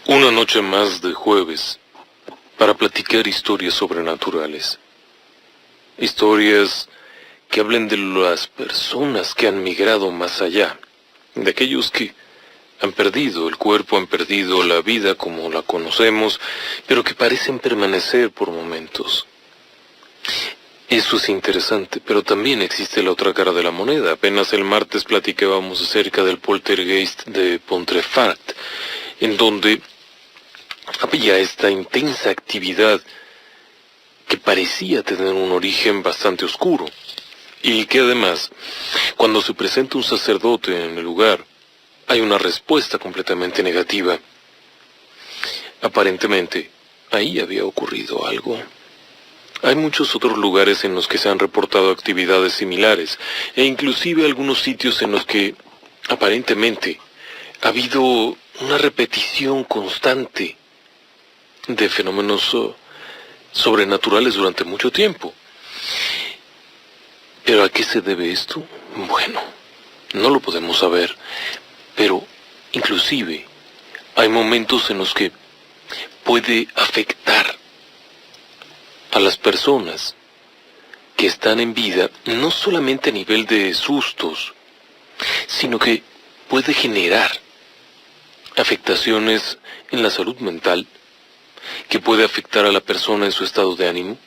Una noche más de jueves para platicar historias sobrenaturales. Historias que hablen de las personas que han migrado más allá, de aquellos que han perdido el cuerpo, han perdido la vida como la conocemos, pero que parecen permanecer por momentos. Eso es interesante, pero también existe la otra cara de la moneda. Apenas el martes platicábamos acerca del poltergeist de Pontefract, en donde había esta intensa actividad que parecía tener un origen bastante oscuro, y que además, cuando se presenta un sacerdote en el lugar, hay una respuesta completamente negativa. Aparentemente, ahí había ocurrido algo. Hay muchos otros lugares en los que se han reportado actividades similares, e inclusive algunos sitios en los que, aparentemente, ha habido una repetición constante de fenómenos sobrenaturales durante mucho tiempo. ¿Pero a qué se debe esto? Bueno, no lo podemos saber, pero inclusive hay momentos en los que puede afectar a las personas que están en vida, no solamente a nivel de sustos, sino que puede generar afectaciones en la salud mental, que puede afectar a la persona en su estado de ánimo.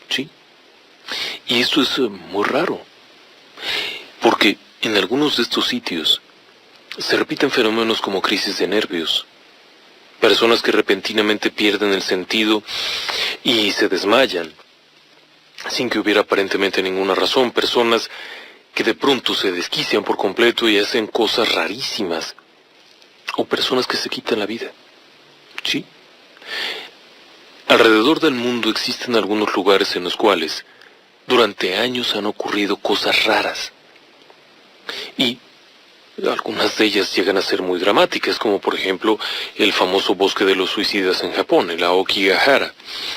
¿Sí? Y esto es muy raro, porque en algunos de estos sitios se repiten fenómenos como crisis de nervios, personas que repentinamente pierden el sentido y se desmayan, sin que hubiera aparentemente ninguna razón, personas que de pronto se desquician por completo y hacen cosas rarísimas, o personas que se quitan la vida. ¿Sí? Alrededor del mundo existen algunos lugares en los cuales durante años han ocurrido cosas raras, y algunas de ellas llegan a ser muy dramáticas, como por ejemplo el famoso bosque de los suicidas en Japón, el Aokigahara,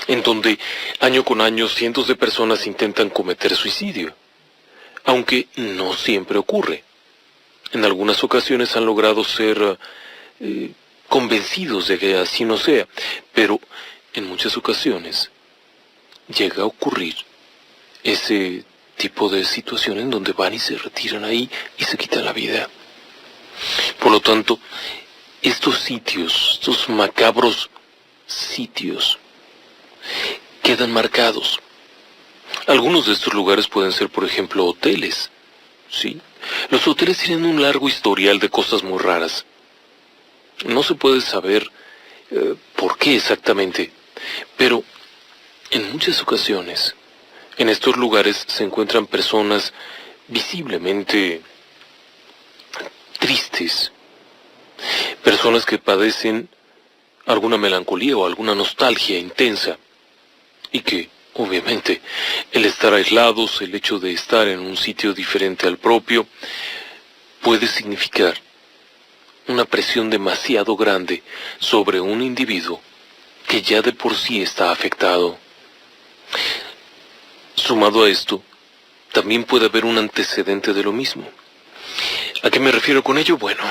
en donde año con año cientos de personas intentan cometer suicidio, aunque no siempre ocurre. En algunas ocasiones han logrado ser convencidos de que así no sea, pero en muchas ocasiones llega a ocurrir ese tipo de situación en donde van y se retiran ahí y se quitan la vida. Por lo tanto, estos sitios, estos macabros sitios, quedan marcados. Algunos de estos lugares pueden ser, por ejemplo, hoteles. ¿Sí? Los hoteles tienen un largo historial de cosas muy raras. No se puede saber por qué exactamente, pero en muchas ocasiones, en estos lugares se encuentran personas visiblemente tristes, personas que padecen alguna melancolía o alguna nostalgia intensa, y que, obviamente, el estar aislados, el hecho de estar en un sitio diferente al propio, puede significar una presión demasiado grande sobre un individuo que ya de por sí está afectado. Sumado a esto, también puede haber un antecedente de lo mismo. ¿A qué me refiero con ello? Bueno,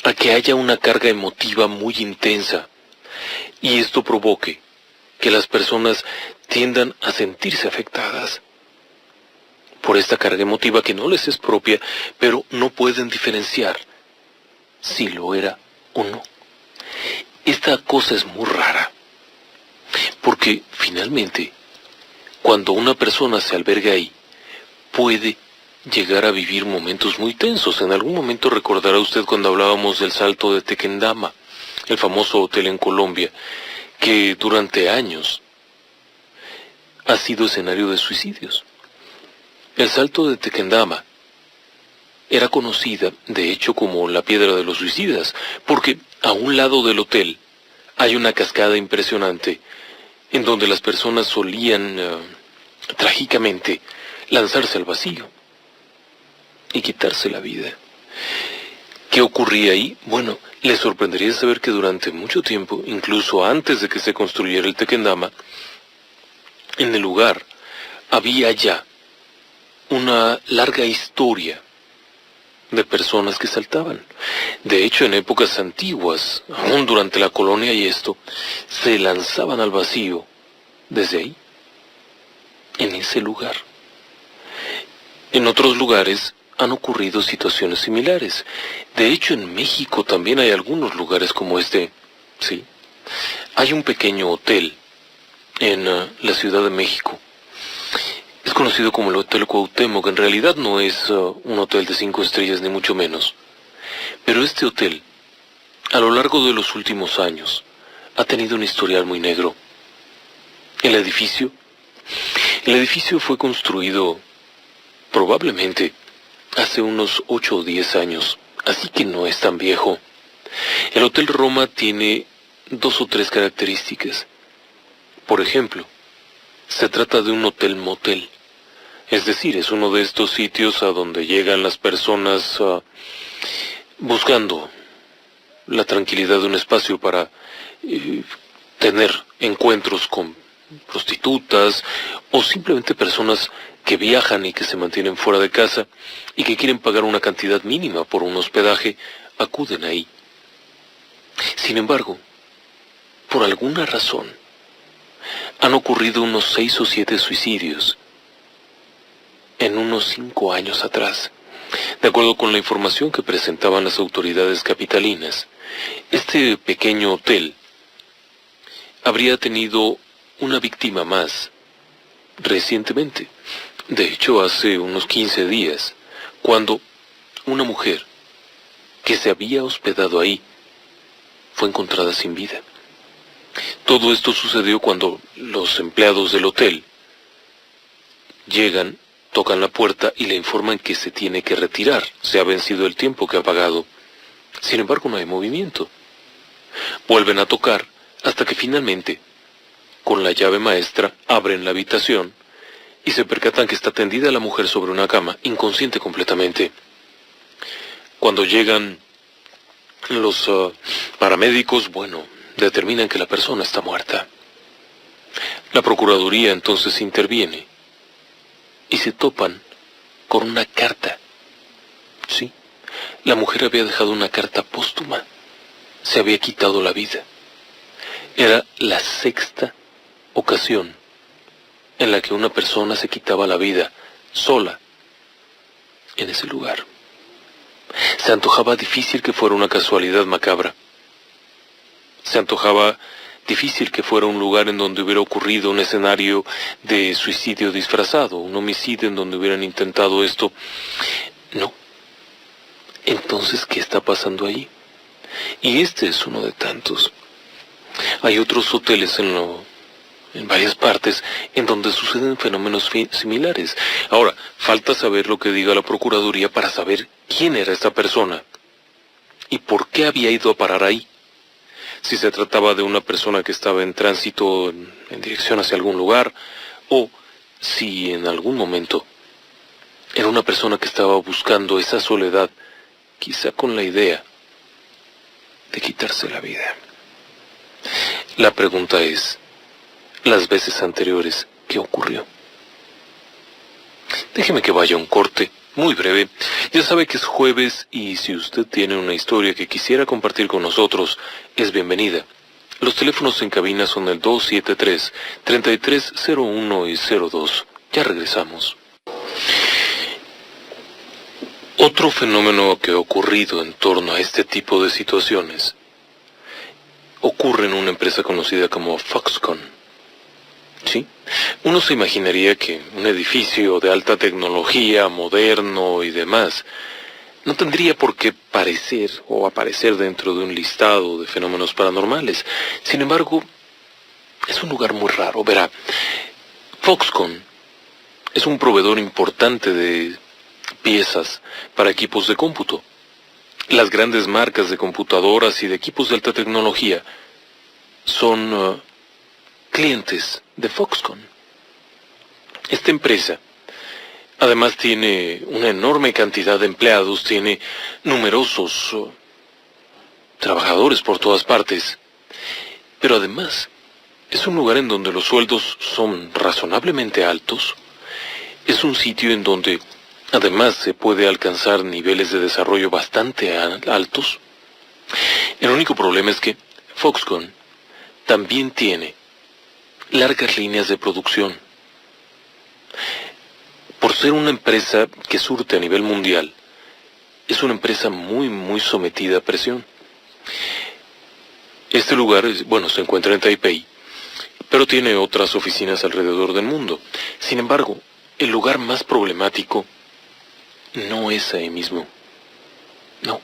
a que haya una carga emotiva muy intensa, y esto provoque que las personas tiendan a sentirse afectadas por esta carga emotiva que no les es propia, pero no pueden diferenciar si lo era o no. Esta cosa es muy rara, porque finalmente, cuando una persona se alberga ahí, puede llegar a vivir momentos muy tensos. En algún momento recordará usted cuando hablábamos del Salto de Tequendama, el famoso hotel en Colombia, que durante años ha sido escenario de suicidios. El Salto de Tequendama era conocida, de hecho, como la Piedra de los Suicidas, porque a un lado del hotel hay una cascada impresionante en donde las personas solían, trágicamente, lanzarse al vacío y quitarse la vida. ¿Qué ocurría ahí? Bueno, le sorprendería saber que durante mucho tiempo, incluso antes de que se construyera el Tequendama, en el lugar había ya una larga historia de personas que saltaban. De hecho, en épocas antiguas, aún durante la colonia y esto, se lanzaban al vacío desde ahí, en ese lugar. En otros lugares han ocurrido situaciones similares. De hecho, en México también hay algunos lugares como este. Sí. Hay un pequeño hotel en la Ciudad de México. Es conocido como el Hotel Cuauhtémoc, que en realidad no es un hotel de 5 estrellas ni mucho menos. Pero este hotel, a lo largo de los últimos años, ha tenido un historial muy negro. El edificio fue construido probablemente hace unos 8 o 10 años, así que no es tan viejo. El Hotel Roma tiene 2 o 3 características. Por ejemplo, se trata de un hotel-motel. Es decir, es uno de estos sitios a donde llegan las personas buscando la tranquilidad de un espacio para tener encuentros con prostitutas o simplemente personas que viajan y que se mantienen fuera de casa y que quieren pagar una cantidad mínima por un hospedaje, acuden ahí. Sin embargo, por alguna razón, han ocurrido unos 6 o 7 suicidios en unos 5 años atrás. De acuerdo con la información que presentaban las autoridades capitalinas, este pequeño hotel habría tenido una víctima más recientemente. De hecho, hace unos 15 días, cuando una mujer que se había hospedado ahí fue encontrada sin vida. Todo esto sucedió cuando los empleados del hotel llegan, tocan la puerta y le informan que se tiene que retirar. Se ha vencido el tiempo que ha pagado. Sin embargo, no hay movimiento. Vuelven a tocar hasta que finalmente, con la llave maestra, abren la habitación y se percatan que está tendida la mujer sobre una cama, inconsciente completamente. Cuando llegan los paramédicos, determinan que la persona está muerta. La Procuraduría entonces interviene y se topan con una carta. Sí, la mujer había dejado una carta póstuma. Se había quitado la vida. Era la 6ª ocasión en la que una persona se quitaba la vida sola en ese lugar. Se antojaba difícil que fuera una casualidad macabra. Se antojaba difícil que fuera un lugar en donde hubiera ocurrido un escenario de suicidio disfrazado, un homicidio en donde hubieran intentado esto. No. Entonces, ¿qué está pasando ahí? Y este es uno de tantos. Hay otros hoteles en varias partes en donde suceden fenómenos similares. Ahora, falta saber lo que diga la Procuraduría para saber quién era esta persona y por qué había ido a parar ahí. Si se trataba de una persona que estaba en tránsito en dirección hacia algún lugar, o si en algún momento era una persona que estaba buscando esa soledad, quizá con la idea de quitarse la vida. La pregunta es, las veces anteriores, ¿qué ocurrió? Déjeme que vaya a un corte muy breve. Ya sabe que es jueves y si usted tiene una historia que quisiera compartir con nosotros, es bienvenida. Los teléfonos en cabina son el 273-3301 y 02. Ya regresamos. Otro fenómeno que ha ocurrido en torno a este tipo de situaciones ocurre en una empresa conocida como Foxconn. ¿Sí? Uno se imaginaría que un edificio de alta tecnología, moderno y demás, no tendría por qué parecer o aparecer dentro de un listado de fenómenos paranormales. Sin embargo, es un lugar muy raro. Verá, Foxconn es un proveedor importante de piezas para equipos de cómputo. Las grandes marcas de computadoras y de equipos de alta tecnología son clientes de Foxconn. Esta empresa además tiene una enorme cantidad de empleados, tiene numerosos trabajadores por todas partes, pero además es un lugar en donde los sueldos son razonablemente altos, es un sitio en donde Además, se puede alcanzar niveles de desarrollo bastante altos. El único problema es que Foxconn también tiene largas líneas de producción. Por ser una empresa que surte a nivel mundial, es una empresa muy sometida a presión. Este lugar, se encuentra en Taipei, pero tiene otras oficinas alrededor del mundo. Sin embargo, el lugar más problemático no es ahí mismo. No.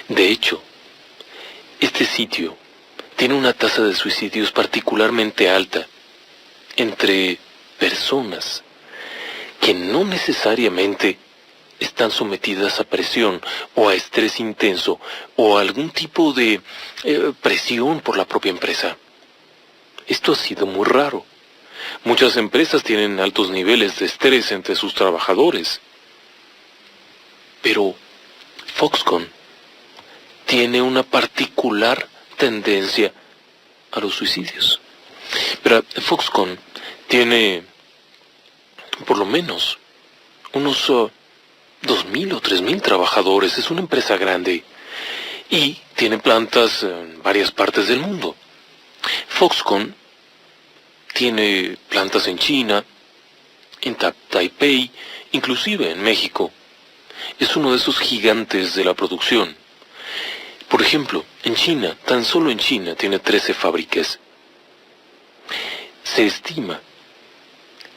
De hecho, este sitio tiene una tasa de suicidios particularmente alta entre personas que no necesariamente están sometidas a presión o a estrés intenso o a algún tipo de presión por la propia empresa. Esto ha sido muy raro. Muchas empresas tienen altos niveles de estrés entre sus trabajadores. Pero Foxconn tiene una particular tendencia a los suicidios. Pero Foxconn tiene por lo menos unos 2.000 o 3.000 trabajadores. Es una empresa grande y tiene plantas en varias partes del mundo. Foxconn tiene plantas en China, en Taipei, inclusive en México. Es uno de esos gigantes de la producción. Por ejemplo, en China, tan solo en China, tiene 13 fábricas. Se estima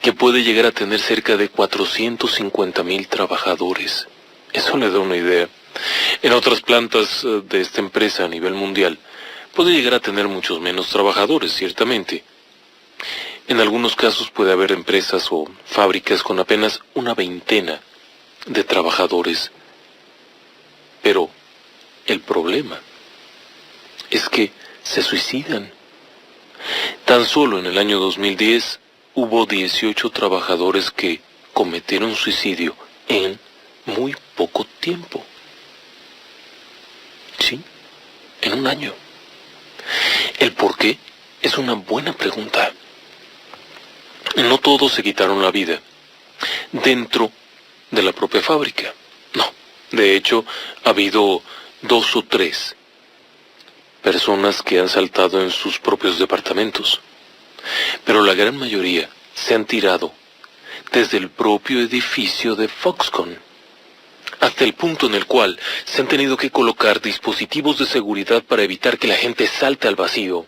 que puede llegar a tener cerca de 450.000 trabajadores. Eso le da una idea. En otras plantas de esta empresa a nivel mundial, puede llegar a tener muchos menos trabajadores, ciertamente. En algunos casos puede haber empresas o fábricas con apenas una veintena de trabajadores. Pero el problema es que se suicidan. Tan solo en el año 2010 hubo 18 trabajadores que cometieron suicidio en muy poco tiempo. Sí, en un año. ¿El por qué? Es una buena pregunta. No todos se quitaron la vida dentro de la propia fábrica. No, de hecho, ha habido 2 o 3 personas que han saltado en sus propios departamentos. Pero la gran mayoría se han tirado desde el propio edificio de Foxconn, hasta el punto en el cual se han tenido que colocar dispositivos de seguridad para evitar que la gente salte al vacío.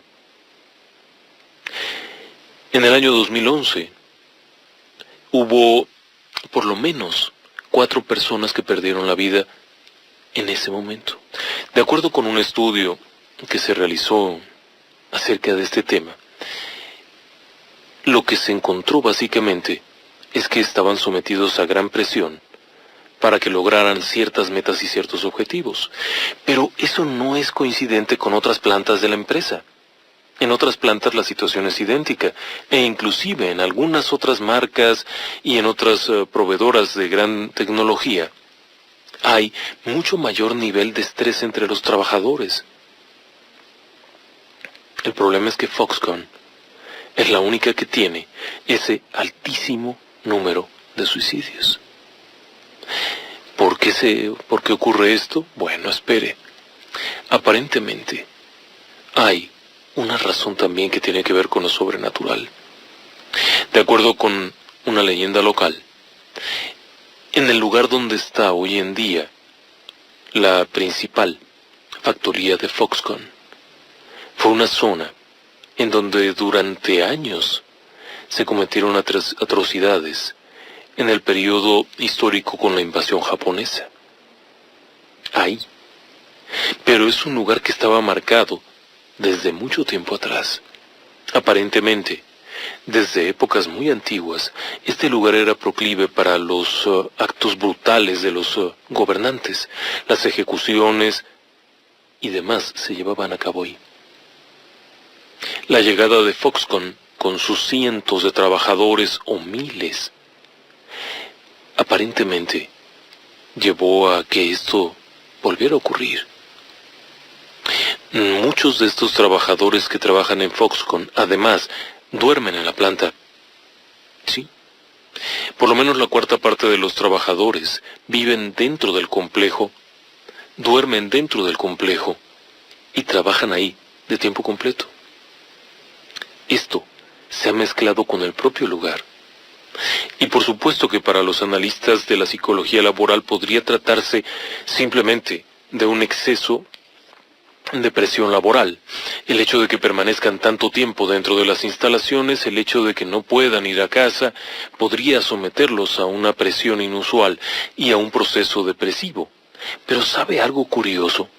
En el año 2011 hubo por lo menos 4 personas que perdieron la vida en ese momento. De acuerdo con un estudio que se realizó acerca de este tema, lo que se encontró básicamente es que estaban sometidos a gran presión para que lograran ciertas metas y ciertos objetivos. Pero eso no es coincidente con otras plantas de la empresa. En otras plantas la situación es idéntica, e inclusive en algunas otras marcas y en otras proveedoras de gran tecnología, hay mucho mayor nivel de estrés entre los trabajadores. El problema es que Foxconn es la única que tiene ese altísimo número de suicidios. ¿Por qué ocurre esto? Bueno, espere. Aparentemente, hay una razón también que tiene que ver con lo sobrenatural. De acuerdo con una leyenda local, en el lugar donde está hoy en día la principal factoría de Foxconn, fue una zona en donde durante años se cometieron atrocidades en el periodo histórico con la invasión japonesa. Ahí. Pero es un lugar que estaba marcado desde mucho tiempo atrás. Aparentemente, desde épocas muy antiguas, este lugar era proclive para los actos brutales de los gobernantes. Las ejecuciones y demás se llevaban a cabo ahí. La llegada de Foxconn, con sus cientos de trabajadores o miles, aparentemente llevó a que esto volviera a ocurrir. Muchos de estos trabajadores que trabajan en Foxconn, además, duermen en la planta. Sí, Por lo menos la cuarta parte de los trabajadores viven dentro del complejo, duermen dentro del complejo y trabajan ahí de tiempo completo. Esto se ha mezclado con el propio lugar. Y por supuesto que para los analistas de la psicología laboral podría tratarse simplemente de un exceso de presión laboral. El hecho de que permanezcan tanto tiempo dentro de las instalaciones, el hecho de que no puedan ir a casa, podría someterlos a una presión inusual y a un proceso depresivo. Pero ¿sabe algo curioso?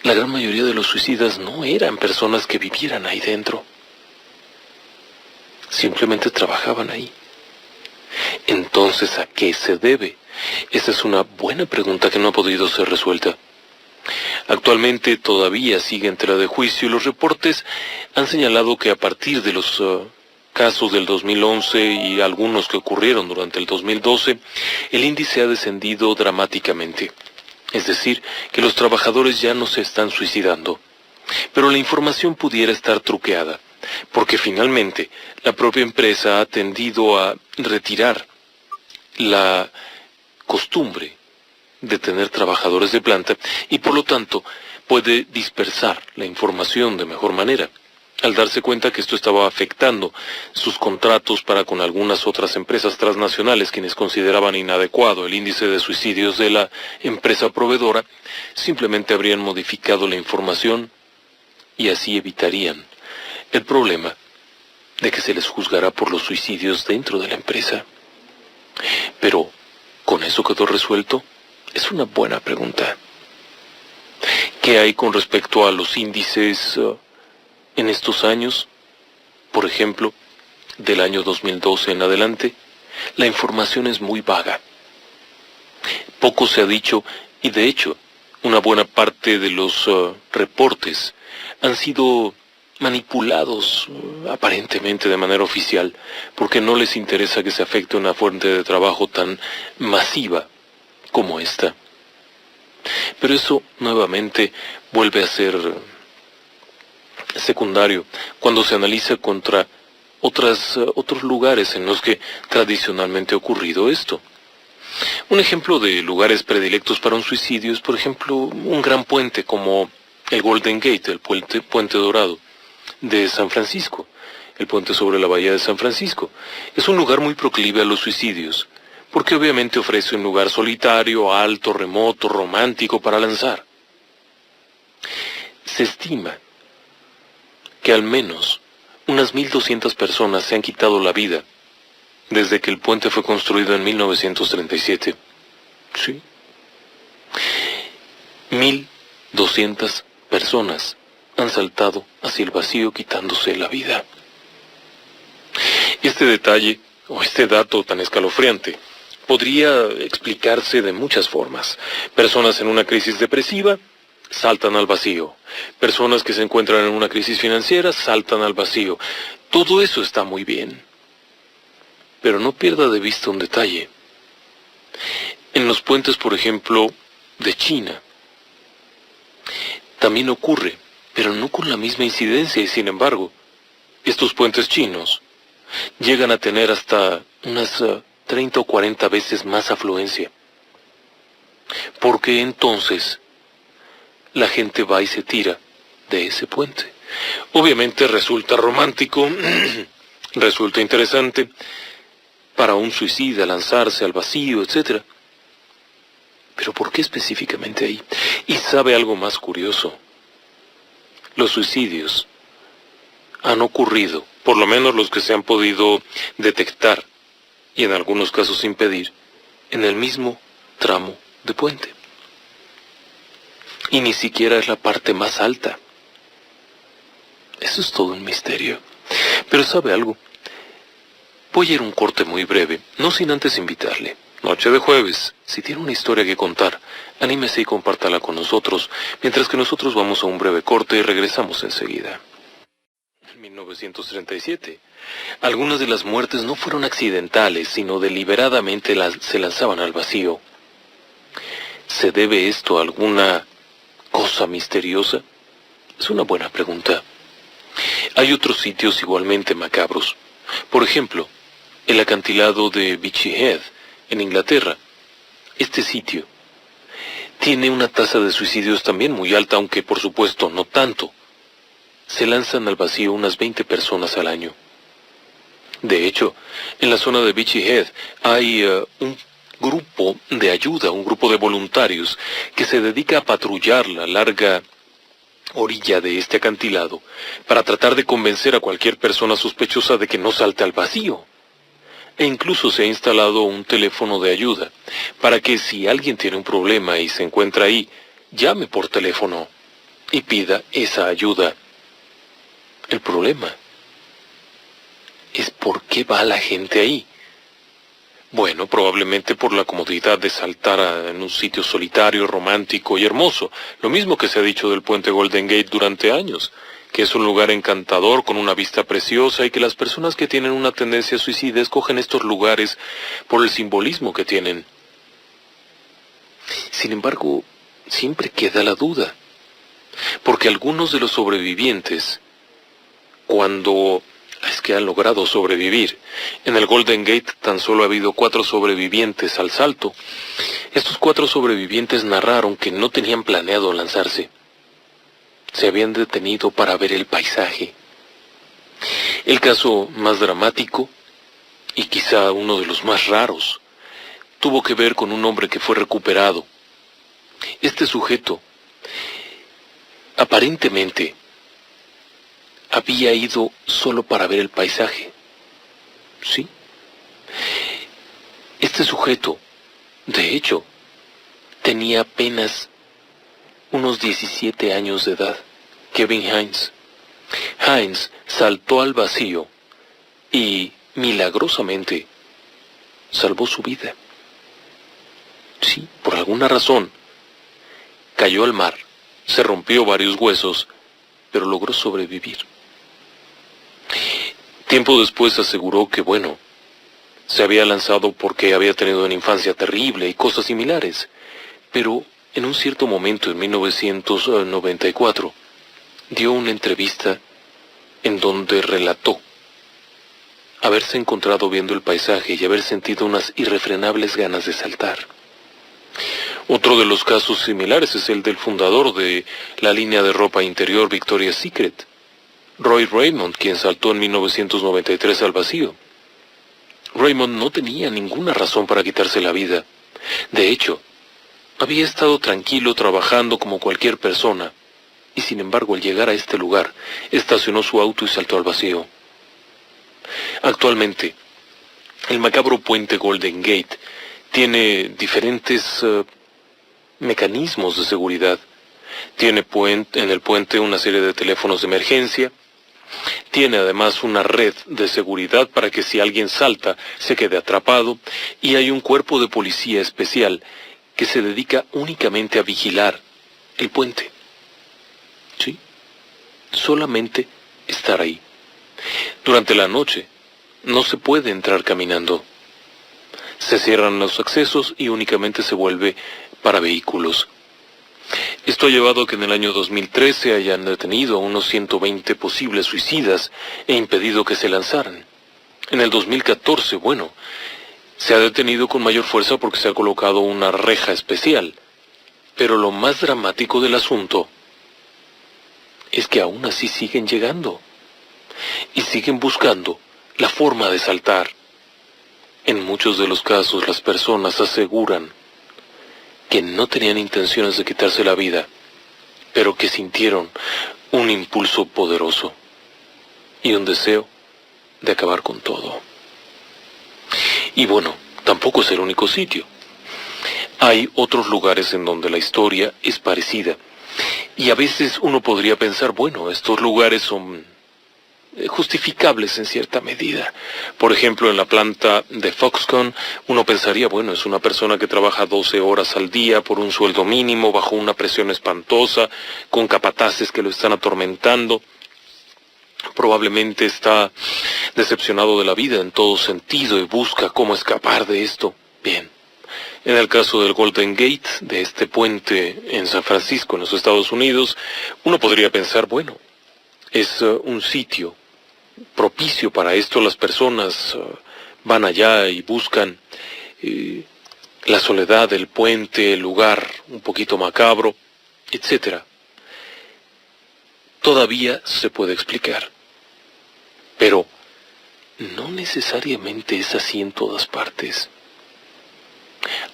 La gran mayoría de los suicidas no eran personas que vivieran ahí dentro. Simplemente trabajaban ahí. Entonces, ¿a qué se debe? Esa es una buena pregunta que no ha podido ser resuelta. Actualmente todavía sigue en tela de juicio y los reportes han señalado que a partir de los casos del 2011 y algunos que ocurrieron durante el 2012, el índice ha descendido dramáticamente. Es decir, que los trabajadores ya no se están suicidando. Pero la información pudiera estar truqueada, porque finalmente la propia empresa ha tendido a retirar la costumbre de tener trabajadores de planta y por lo tanto puede dispersar la información de mejor manera. Al darse cuenta que esto estaba afectando sus contratos para con algunas otras empresas transnacionales, quienes consideraban inadecuado el índice de suicidios de la empresa proveedora, simplemente habrían modificado la información y así evitarían el problema de que se les juzgará por los suicidios dentro de la empresa. Pero, ¿con eso quedó resuelto? Es una buena pregunta. ¿Qué hay con respecto a los índices en estos años? Por ejemplo, del año 2012 en adelante, la información es muy vaga. Poco se ha dicho y de hecho, una buena parte de los reportes han sido manipulados aparentemente de manera oficial, porque no les interesa que se afecte una fuente de trabajo tan masiva como esta. Pero eso nuevamente vuelve a ser secundario cuando se analiza contra otros lugares en los que tradicionalmente ha ocurrido esto. Un ejemplo de lugares predilectos para un suicidio es, por ejemplo, un gran puente como el Golden Gate, el puente dorado de San Francisco, el puente sobre la bahía de San Francisco. Es un lugar muy proclive a los suicidios, porque obviamente ofrece un lugar solitario, alto, remoto, romántico para lanzar. Se estima que al menos unas 1.200 personas se han quitado la vida desde que el puente fue construido en 1937. Sí. 1.200 personas han saltado hacia el vacío quitándose la vida. Este detalle, o este dato tan escalofriante, podría explicarse de muchas formas. Personas en una crisis depresiva saltan al vacío. Personas que se encuentran en una crisis financiera saltan al vacío. Todo eso está muy bien. Pero no pierda de vista un detalle. En los puentes, por ejemplo, de China, también ocurre, pero no con la misma incidencia, y sin embargo, estos puentes chinos llegan a tener hasta unas 30 o 40 veces más afluencia. Porque entonces la gente va y se tira de ese puente. Obviamente resulta romántico, resulta interesante para un suicida lanzarse al vacío, etc. Pero ¿por qué específicamente ahí? Y sabe algo más curioso. Los suicidios han ocurrido, por lo menos los que se han podido detectar y en algunos casos impedir, en el mismo tramo de puente. Y ni siquiera es la parte más alta. Eso es todo un misterio. Pero ¿sabe algo? Voy a ir a un corte muy breve, no sin antes invitarle. Noche de jueves, si tiene una historia que contar, anímese y compártala con nosotros, mientras que nosotros vamos a un breve corte y regresamos enseguida. En 1937, algunas de las muertes no fueron accidentales, sino deliberadamente se lanzaban al vacío. ¿Se debe esto a alguna cosa misteriosa? Es una buena pregunta. Hay otros sitios igualmente macabros. Por ejemplo, el acantilado de Beachy Head, en Inglaterra. Este sitio tiene una tasa de suicidios también muy alta, aunque por supuesto no tanto. Se lanzan al vacío unas 20 personas al año. De hecho, en la zona de Beachy Head hay un grupo de ayuda, un grupo de voluntarios que se dedica a patrullar la larga orilla de este acantilado para tratar de convencer a cualquier persona sospechosa de que no salte al vacío. E incluso se ha instalado un teléfono de ayuda para que si alguien tiene un problema y se encuentra ahí, llame por teléfono y pida esa ayuda. El problema es por qué va la gente ahí. Bueno, probablemente por la comodidad de saltar en un sitio solitario, romántico y hermoso. Lo mismo que se ha dicho del puente Golden Gate durante años, que es un lugar encantador con una vista preciosa y que las personas que tienen una tendencia suicida escogen estos lugares por el simbolismo que tienen. Sin embargo, siempre queda la duda, porque algunos de los sobrevivientes, cuando es que han logrado sobrevivir. En el Golden Gate tan solo ha habido 4 sobrevivientes al salto. Estos 4 sobrevivientes narraron que no tenían planeado lanzarse. Se habían detenido para ver el paisaje. El caso más dramático, y quizá uno de los más raros, tuvo que ver con un hombre que fue recuperado. Este sujeto, aparentemente, había ido solo para ver el paisaje. ¿Sí? Este sujeto, de hecho, tenía apenas unos 17 años de edad. Kevin Hines. Hines saltó al vacío y, milagrosamente, salvó su vida. Sí, por alguna razón, cayó al mar, se rompió varios huesos, pero logró sobrevivir. Tiempo después aseguró que, se había lanzado porque había tenido una infancia terrible y cosas similares, pero en un cierto momento en 1994 dio una entrevista en donde relató haberse encontrado viendo el paisaje y haber sentido unas irrefrenables ganas de saltar. Otro de los casos similares es el del fundador de la línea de ropa interior Victoria's Secret, Roy Raymond, quien saltó en 1993 al vacío. Raymond no tenía ninguna razón para quitarse la vida. De hecho, había estado tranquilo trabajando como cualquier persona, y sin embargo al llegar a este lugar, estacionó su auto y saltó al vacío. Actualmente, el macabro puente Golden Gate tiene diferentes mecanismos de seguridad. Tiene en el puente una serie de teléfonos de emergencia. Tiene además una red de seguridad para que si alguien salta se quede atrapado, y hay un cuerpo de policía especial que se dedica únicamente a vigilar el puente. ¿Sí? Solamente estar ahí. Durante la noche no se puede entrar caminando. Se cierran los accesos y únicamente se vuelve para vehículos. Esto ha llevado a que en el año 2013 hayan detenido a unos 120 posibles suicidas e impedido que se lanzaran. En el 2014, se ha detenido con mayor fuerza porque se ha colocado una reja especial. Pero lo más dramático del asunto es que aún así siguen llegando y siguen buscando la forma de saltar. En muchos de los casos las personas aseguran que no tenían intenciones de quitarse la vida, pero que sintieron un impulso poderoso y un deseo de acabar con todo. Y tampoco es el único sitio. Hay otros lugares en donde la historia es parecida. Y a veces uno podría pensar, estos lugares son justificables en cierta medida. Por ejemplo, en la planta de Foxconn, uno pensaría, es una persona que trabaja 12 horas al día por un sueldo mínimo, bajo una presión espantosa, con capataces que lo están atormentando. Probablemente está decepcionado de la vida en todo sentido y busca cómo escapar de esto. Bien. En el caso del Golden Gate, de este puente en San Francisco, en los Estados Unidos, uno podría pensar, es un sitio propicio para esto, las personas van allá y buscan la soledad, el puente, el lugar un poquito macabro, etc. Todavía se puede explicar, pero no necesariamente es así en todas partes.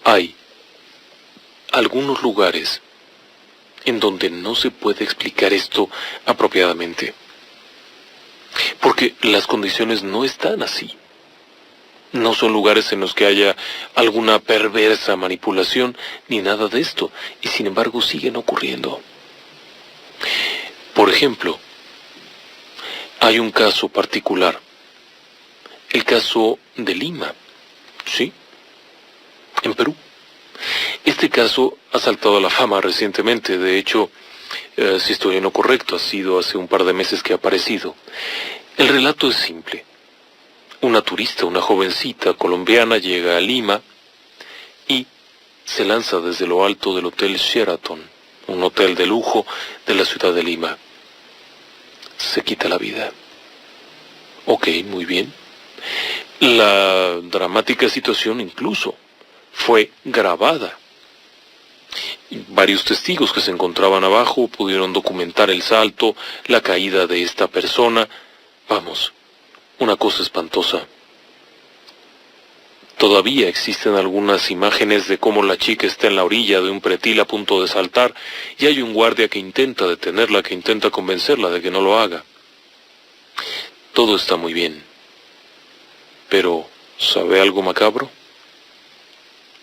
Hay algunos lugares en donde no se puede explicar esto apropiadamente, porque las condiciones no están así. No son lugares en los que haya alguna perversa manipulación ni nada de esto, y sin embargo siguen ocurriendo. Por ejemplo, hay un caso particular, el caso de Lima, ¿sí? En Perú. Este caso ha saltado a la fama recientemente, de hecho, si estoy en lo correcto, ha sido hace un par de meses que ha aparecido. El relato es simple. Una turista, una jovencita colombiana, llega a Lima y se lanza desde lo alto del Hotel Sheraton, un hotel de lujo de la ciudad de Lima. Se quita la vida. Ok, muy bien. La dramática situación incluso fue grabada. Varios testigos que se encontraban abajo pudieron documentar el salto, la caída de esta persona. Vamos, una cosa espantosa. Todavía existen algunas imágenes de cómo la chica está en la orilla de un pretil a punto de saltar y hay un guardia que intenta detenerla, que intenta convencerla de que no lo haga. Todo está muy bien. Pero, ¿sabe algo macabro?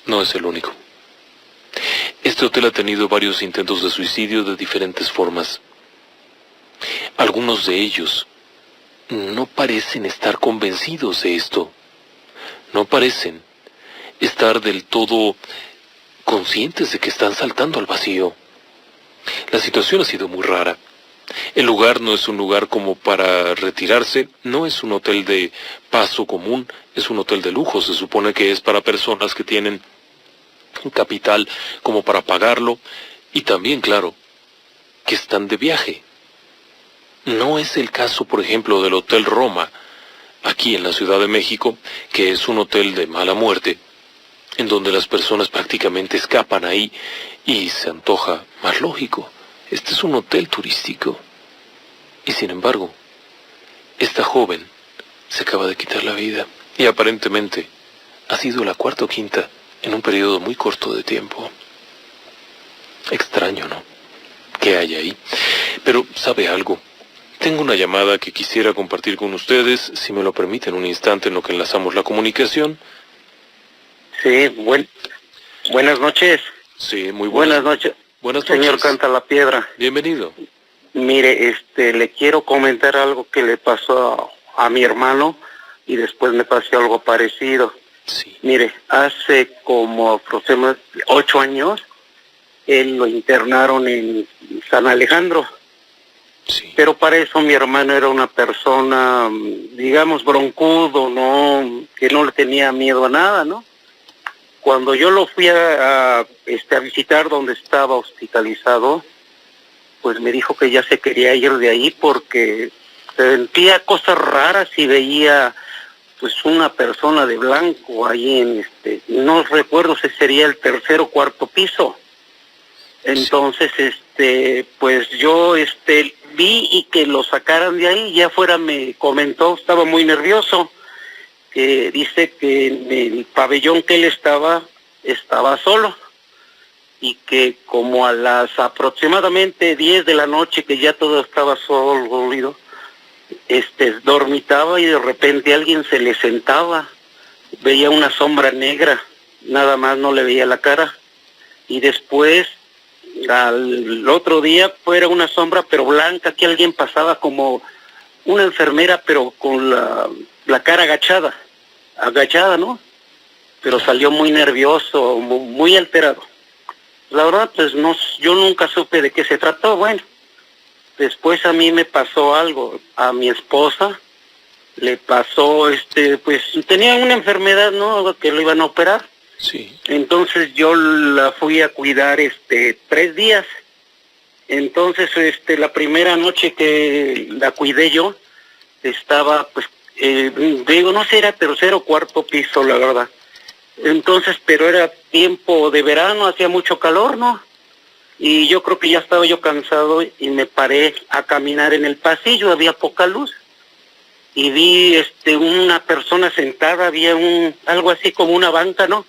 No es el único. Este hotel ha tenido varios intentos de suicidio de diferentes formas. Algunos de ellos no parecen estar convencidos de esto. No parecen estar del todo conscientes de que están saltando al vacío. La situación ha sido muy rara. El lugar no es un lugar como para retirarse, no es un hotel de paso común, es un hotel de lujo. Se supone que es para personas que tienen capital como para pagarlo, y también, claro, que están de viaje. No es el caso, por ejemplo, del Hotel Roma, aquí en la Ciudad de México, que es un hotel de mala muerte, en donde las personas prácticamente escapan ahí y se antoja más lógico. Este es un hotel turístico. Y sin embargo, esta joven se acaba de quitar la vida. Y aparentemente ha sido la cuarta o quinta en un periodo muy corto de tiempo. Extraño, ¿no? ¿Qué hay ahí? Pero, ¿sabe algo? Tengo una llamada que quisiera compartir con ustedes, si me lo permiten un instante en lo que enlazamos la comunicación. Sí, buenas noches. Sí, muy buenas noches. Buenas noches. Señor Canta la Piedra. Bienvenido. Mire, le quiero comentar algo que le pasó a mi hermano y después me pasó algo parecido. Sí. Mire, hace como aproximadamente 8 años, él lo internaron en San Alejandro. Sí. Pero para eso mi hermano era una persona, digamos, broncudo, ¿no? Que no le tenía miedo a nada, ¿no? Cuando yo lo fui a visitar donde estaba hospitalizado, pues me dijo que ya se quería ir de ahí porque sentía cosas raras y veía pues una persona de blanco ahí en no recuerdo si sería el tercer o cuarto piso. Entonces, pues yo vi y que lo sacaran de ahí, ya fuera me comentó, estaba muy nervioso, que dice que en el pabellón que él estaba solo, y que como a las aproximadamente 10 de la noche, que ya todo estaba solo, dormitaba y de repente alguien se le sentaba, veía una sombra negra, nada más, no le veía la cara, y después al otro día fuera una sombra pero blanca, que alguien pasaba como una enfermera pero con la cara agachada, ¿no? Pero salió muy nervioso, muy alterado. La verdad, pues no, yo nunca supe de qué se trató. Bueno, después a mí me pasó algo, a mi esposa le pasó, pues tenía una enfermedad, ¿no? Que lo iban a operar. Sí. Entonces yo la fui a cuidar 3 días. Entonces la primera noche que la cuidé yo, estaba, pues, digo, no sé, era tercero o cuarto piso, la verdad. Entonces, pero era tiempo de verano, hacía mucho calor, ¿no? Y yo creo que ya estaba yo cansado y me paré a caminar en el pasillo, había poca luz. Y vi una persona sentada, había algo así como una banca, ¿no?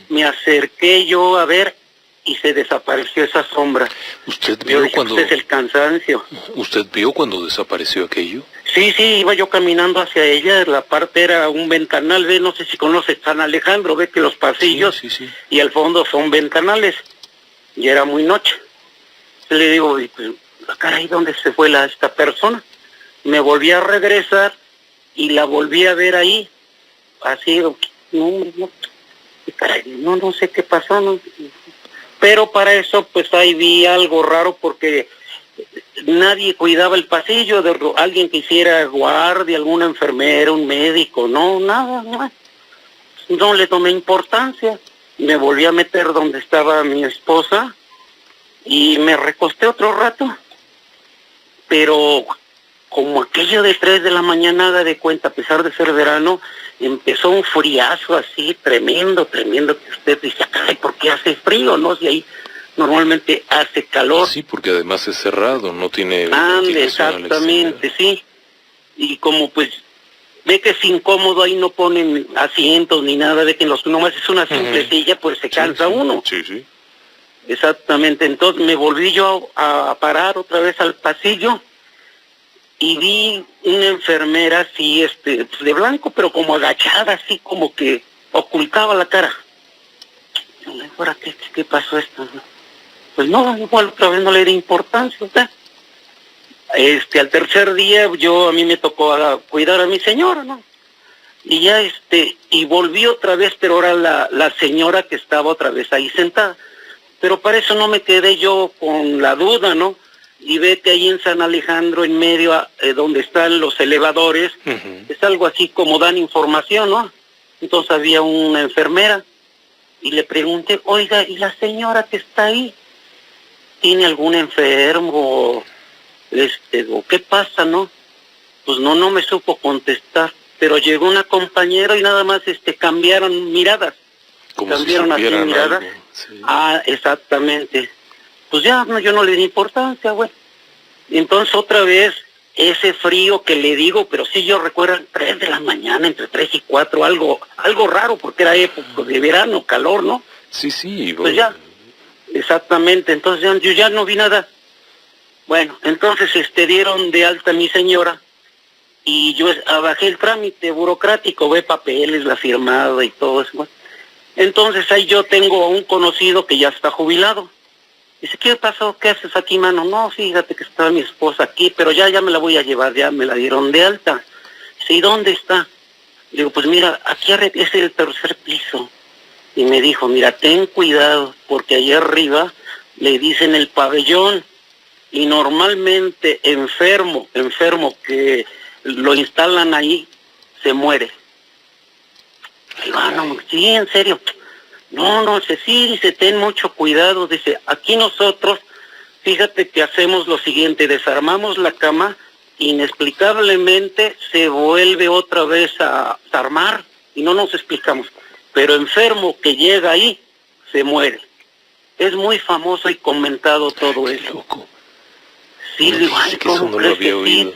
Me acerqué yo a ver y se desapareció esa sombra. ¿Usted Yo vio dije, cuando... pues es el cansancio. ¿Usted vio cuando desapareció aquello? Sí, iba yo caminando hacia ella, la parte era un ventanal, ve, no sé si conoces San Alejandro, ve que los pasillos Sí. y al fondo son ventanales, y era muy noche. Le digo, y pues, caray, ¿dónde se fue esta persona? Me volví a regresar y la volví a ver ahí, así, no, caray, no sé qué pasó, no. Pero para eso, pues ahí vi algo raro porque nadie cuidaba el pasillo, alguien que hiciera guardia, alguna enfermera, un médico, no, nada. No le tomé importancia. Me volví a meter donde estaba mi esposa y me recosté otro rato. Pero como aquello de 3 de la mañana, haga de cuenta, a pesar de ser verano, empezó un friazo así tremendo, que usted dice, ay, ¿por qué hace frío? No, si ahí normalmente hace calor. Sí, porque además es cerrado, no tiene ventilación. Exactamente, sí. Y como pues ve que es incómodo, ahí no ponen asientos ni nada, de que nomás es una simple silla, pues se cansa uno. Sí. Exactamente, entonces me volví yo a parar otra vez al pasillo y vi una enfermera así, de blanco, pero como agachada, así como que ocultaba la cara. ¿Ahora qué pasó esto? Pues no, igual otra vez no le di importancia, ¿verdad? Al tercer día a mí me tocó cuidar a mi señora, ¿no? Y ya y volví otra vez, pero ahora la señora que estaba otra vez ahí sentada. Pero para eso no me quedé yo con la duda, ¿no? Y vete ahí en San Alejandro, en medio, donde están los elevadores, es algo así como dan información, ¿no? Entonces había una enfermera y le pregunté, oiga, ¿y la señora que está ahí? ¿Tiene algún enfermo? ¿O qué pasa, no? Pues no me supo contestar, pero llegó una compañera y nada más cambiaron miradas. Como cambiaron si así supieran miradas. algo. Sí. Exactamente. Pues ya, no, yo no le di importancia, güey. Entonces otra vez, ese frío que le digo, pero sí yo recuerdo 3 de la mañana, entre 3 y 4, algo raro, porque era época de verano, calor, ¿no? Sí. Pues ya, exactamente, entonces yo ya no vi nada. Bueno, entonces dieron de alta a mi señora y yo bajé el trámite burocrático, ve papeles, la firmada y todo eso. Bueno, entonces ahí yo tengo a un conocido que ya está jubilado. Dice, ¿qué pasó? ¿Qué haces aquí, mano? No, fíjate que está mi esposa aquí, pero ya me la voy a llevar, ya me la dieron de alta. Dice, ¿y dónde está? Le digo, pues mira, aquí es el tercer piso. Y me dijo, mira, ten cuidado, porque allá arriba le dicen el pabellón. Y normalmente enfermo que lo instalan ahí, se muere. Digo, no, sí, en serio. No, dice, ten mucho cuidado, dice, aquí nosotros, fíjate que hacemos lo siguiente, desarmamos la cama, inexplicablemente se vuelve otra vez a armar, y no nos explicamos, pero enfermo que llega ahí, se muere. Es muy famoso y comentado todo eso. Loco. Sí, digo, ay, que eso no lo había oído.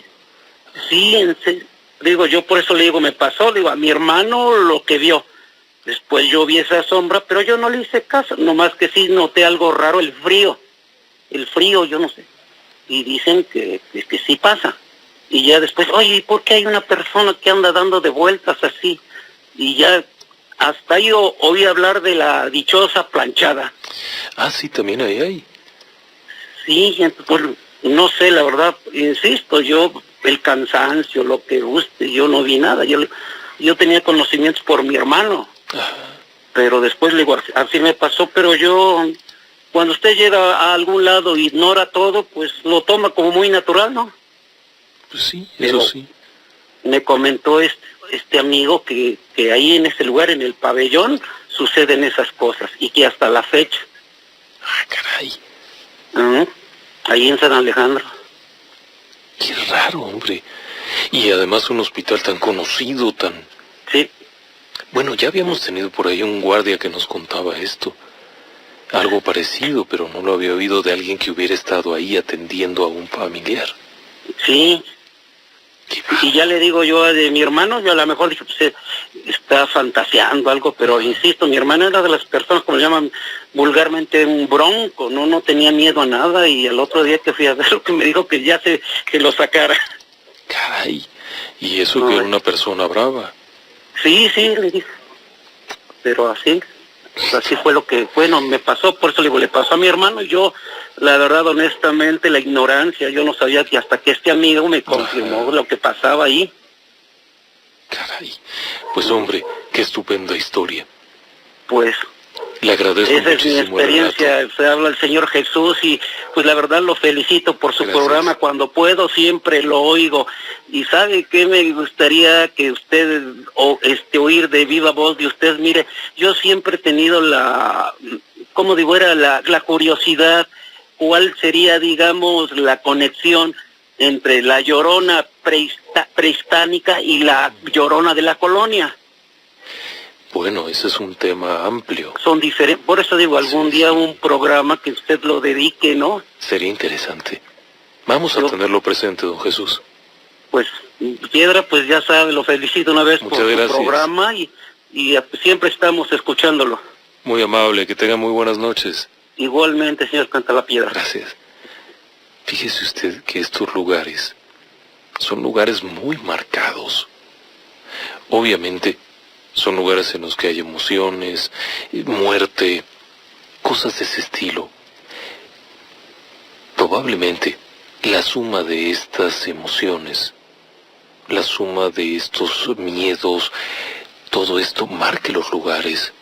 Sí, en serio. Digo, yo por eso le digo, me pasó, digo, a mi hermano lo que vio. Después yo vi esa sombra, pero yo no le hice caso, nomás que sí noté algo raro, el frío, yo no sé. Y dicen que sí pasa. Y ya después, oye, ¿y por qué hay una persona que anda dando de vueltas así? Y ya hasta ahí oí hablar de la dichosa planchada. Sí, también ahí hay. Sí, pues, no sé, la verdad, insisto, yo, el cansancio, lo que guste, yo no vi nada. Yo tenía conocimientos por mi hermano. Pero después le digo, así me pasó, pero yo, cuando usted llega a algún lado e ignora todo, pues lo toma como muy natural, ¿no? Pues sí, pero eso sí. Me comentó este amigo que ahí en ese lugar, en el pabellón, suceden esas cosas, y que hasta la fecha. Caray. Ahí en San Alejandro. Qué raro, hombre. Y además un hospital tan conocido, tan... Sí. Bueno, ya habíamos tenido por ahí un guardia que nos contaba esto. Algo parecido, pero no lo había oído de alguien que hubiera estado ahí atendiendo a un familiar. Sí. Y ya le digo yo de mi hermano, yo a lo mejor dije, pues está fantaseando algo, pero insisto, mi hermano era de las personas, como le llaman vulgarmente, un bronco, no tenía miedo a nada, y el otro día que fui a ver lo que me dijo que ya que lo sacara. Caray, y eso que era una persona brava. Sí, le dije, pero así fue lo que, bueno, me pasó, por eso le digo, le pasó a mi hermano, y yo, la verdad, honestamente, la ignorancia, yo no sabía que hasta que este amigo me confirmó lo que pasaba ahí. Caray, pues hombre, qué estupenda historia. Pues... Le agradezco esa es mi muchísimo experiencia, se habla el Señor Jesús y pues la verdad lo felicito por su programa, cuando puedo siempre lo oigo. Y sabe que me gustaría que usted, oír de viva voz de usted, mire, yo siempre he tenido ¿cómo digo? Era la curiosidad, cuál sería, digamos, la conexión entre la Llorona prehispánica y la Llorona de la colonia. Bueno, ese es un tema amplio. Son diferentes, por eso digo, algún día un programa que usted lo dedique, ¿no? Sería interesante. Vamos a tenerlo presente, don Jesús. Pues, Piedra, pues ya sabe, lo felicito una vez por su programa y siempre estamos escuchándolo. Muy amable, que tenga muy buenas noches. Igualmente, señor Cantalapiedra. Gracias. Fíjese usted que estos lugares son lugares muy marcados. Obviamente, son lugares en los que hay emociones, muerte, cosas de ese estilo. Probablemente la suma de estas emociones, la suma de estos miedos, todo esto marque los lugares.